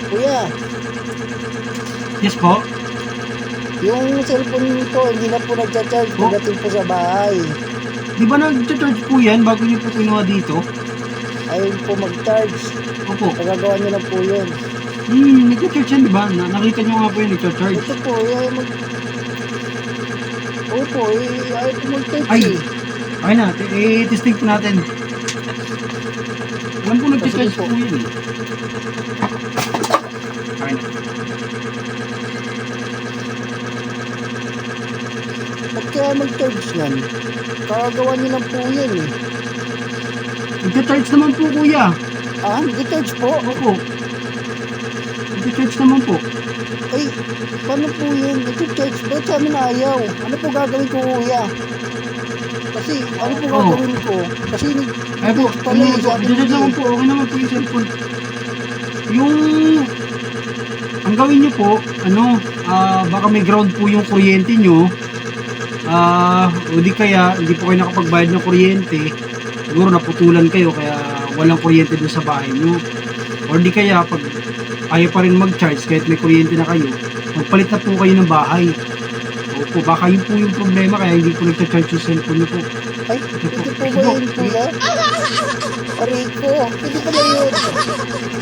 Kuya, Yes po. yung cellphone ko hindi na po nagcha-charge Oh. pagdating po sa bahay. Di ba nag-charge po yan bago niyo po kinuha dito? Ayaw po mag-charge. Opo. Pagagawa niyo lang po yun. Nag-charge yan, di ba? Nakita niyo nga po yung nag-charge. Ito po, Opo, ayaw po mag-charge Ay. eh. Okay na, testing po natin. Alam po nag-charge po yun eh. Okay na. Ba't kaya mag-charge yan? Kagagawa niyo lang po yun eh. Nag-charge naman po kuya. Nag-charge po? Opo. Nag-charge naman po. Ay, paano po yun? Nag-charge? Ba't sa amin ayaw? Ano po gagawin ko, kuya? Kasi, ano po gagawin ko? Kasi, Ay po, pala eh, sa akin nag-charge naman po. Okay naman po yung cellphone. Ang gawin nyo po, baka may ground po yung kuryente nyo. O di kaya, hindi po kayo nakapagbayad ng kuryente. Siguro naputulan kayo, kaya walang kuryente dun sa bahay nyo. Or di kaya, pag ayaw pa rin mag-charge, kahit may kuryente na kayo, magpalit na po kayo ng bahay. Opo, baka yun po yung problema, kaya hindi po nagcha-charge yung cellphone nyo po. Ay, ito po ba yun, kuya? Aray ko, hindi pala yun.